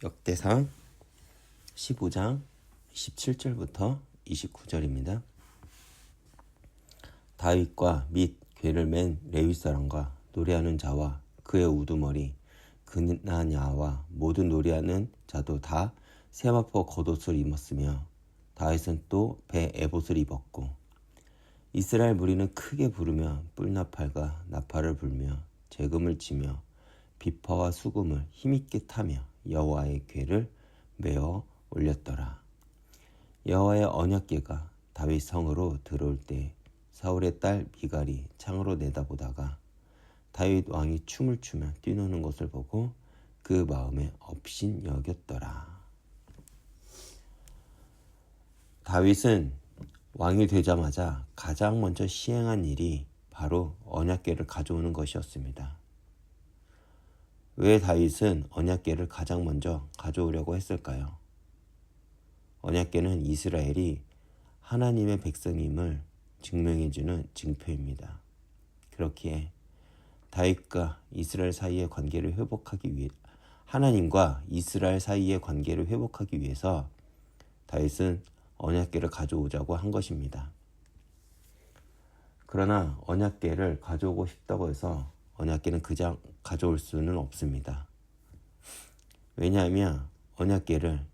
역대상 15장 17절부터 29절입니다. 다윗과 및 궤를 맨 레위 사람과 노래하는 자와 그의 우두머리 그나냐와 모든 노래하는 자도 다 세마포 겉옷을 입었으며 다윗은 또 배 에봇을 입었고 이스라엘 무리는 크게 부르며 뿔나팔과 나팔을 불며 재금을 치며 비파와 수금을 힘있게 타며 여호와의 궤를 메어 올렸더라. 여호와의 언약궤가 다윗 성으로 들어올 때 사울의 딸 미갈이 창으로 내다보다가 다윗 왕이 춤을 추며 뛰노는 것을 보고 그 마음에 업신 여겼더라. 다윗은 왕이 되자마자 가장 먼저 시행한 일이 바로 언약궤를 가져오는 것이었습니다. 왜 다윗은 언약궤를 가장 먼저 가져오려고 했을까요? 언약궤는 이스라엘이 하나님의 백성임을 증명해주는 징표입니다. 그렇기에 다윗과 이스라엘 사이의 관계를 회복하기 위해 하나님과 이스라엘 사이의 관계를 회복하기 위해서 다윗은 언약궤를 가져오자고 한 것입니다. 그러나 언약궤를 가져오고 싶다고 해서 언약궤는 그냥 가져올 수는 없습니다. 왜냐하면 언약궤를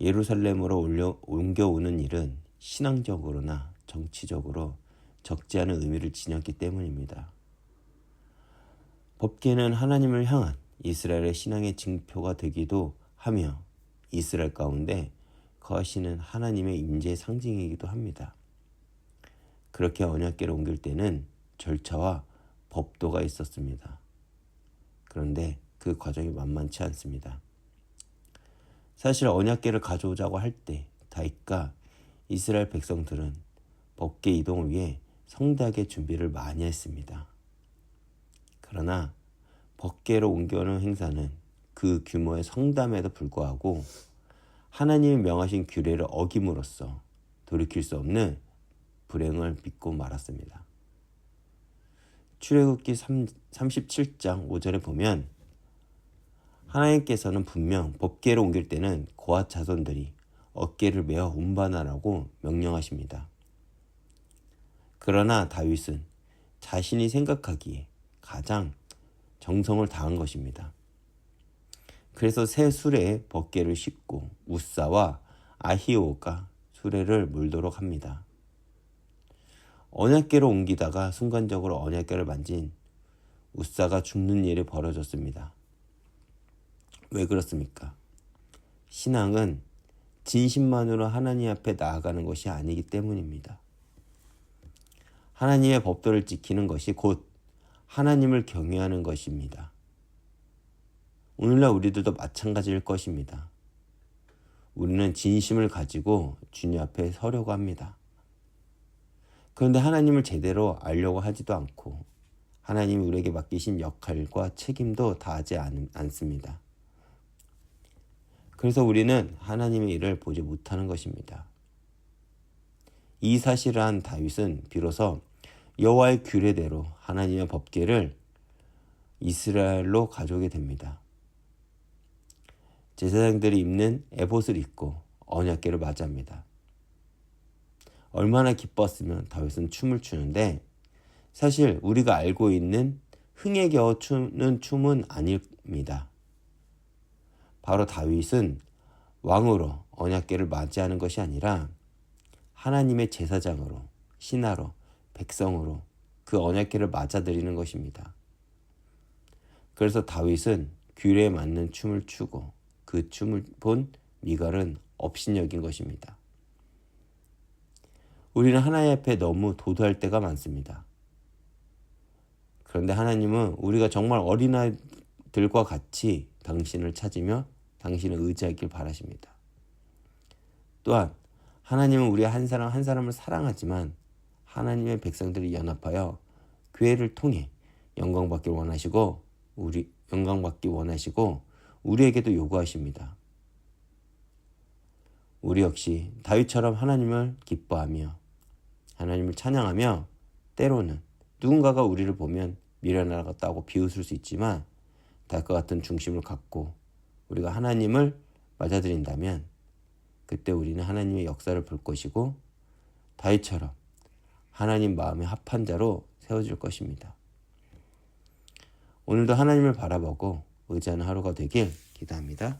예루살렘으로 옮겨오는 일은 신앙적으로나 정치적으로 적지 않은 의미를 지녔기 때문입니다. 법궤는 하나님을 향한 이스라엘의 신앙의 징표가 되기도 하며 이스라엘 가운데 거하시는 하나님의 임재의 상징이기도 합니다. 그렇게 언약궤를 옮길 때는 절차와 법도가 있었습니다. 그런데 그 과정이 만만치 않습니다. 사실 언약궤를 가져오자고 할 때 다윗과 이스라엘 백성들은 법궤 이동을 위해 성대하게 준비를 많이 했습니다. 그러나 법궤로 옮겨오는 행사는 그 규모의 성담에도 불구하고 하나님이 명하신 규례를 어김으로써 돌이킬 수 없는 불행을 믿고 말았습니다. 출애굽기 37장 5절에 보면 하나님께서는 분명 법궤를 옮길 때는 고앗 자손들이 어깨를 메어 운반하라고 명령하십니다. 그러나 다윗은 자신이 생각하기에 가장 정성을 다한 것입니다. 그래서 새 수레에 법궤를 싣고 우사와 아히오가 수레를 몰도록 합니다. 언약궤로 옮기다가 순간적으로 언약궤를 만진 우사가 죽는 일이 벌어졌습니다. 왜 그렇습니까? 신앙은 진심만으로 하나님 앞에 나아가는 것이 아니기 때문입니다. 하나님의 법도를 지키는 것이 곧 하나님을 경외하는 것입니다. 오늘날 우리들도 마찬가지일 것입니다. 우리는 진심을 가지고 주님 앞에 서려고 합니다. 그런데 하나님을 제대로 알려고 하지도 않고 하나님이 우리에게 맡기신 역할과 책임도 다하지 않습니다. 그래서 우리는 하나님의 일을 보지 못하는 것입니다. 이 사실을 한 다윗은 비로소 여호와의 규례대로 하나님의 법궤를 이스라엘로 가져오게 됩니다. 제사장들이 입는 에봇을 입고 언약궤를 맞이합니다. 얼마나 기뻤으면 다윗은 춤을 추는데 사실 우리가 알고 있는 흥에 겨워 추는 춤은 아닙니다. 바로 다윗은 왕으로 언약궤를 맞이하는 것이 아니라 하나님의 제사장으로, 신하로, 백성으로 그 언약궤를 맞아들이는 것입니다. 그래서 다윗은 규례에 맞는 춤을 추고 그 춤을 본 미갈은 업신여긴 것입니다. 우리는 하나님 앞에 너무 도도할 때가 많습니다. 그런데 하나님은 우리가 정말 어린아이들과 같이 당신을 찾으며 당신을 의지하길 바라십니다. 또한 하나님은 우리 한 사람 한 사람을 사랑하지만 하나님의 백성들이 연합하여 교회를 통해 영광받기 원하시고 우리에게도 요구하십니다. 우리 역시 다윗처럼 하나님을 기뻐하며 하나님을 찬양하며 때로는 누군가가 우리를 보면 미련하다고 비웃을 수 있지만 다윗과 같은 중심을 갖고 우리가 하나님을 맞아들인다면 그때 우리는 하나님의 역사를 볼 것이고 다윗처럼 하나님 마음에 합한 자로 세워질 것입니다. 오늘도 하나님을 바라보고 의지하는 하루가 되길 기도합니다.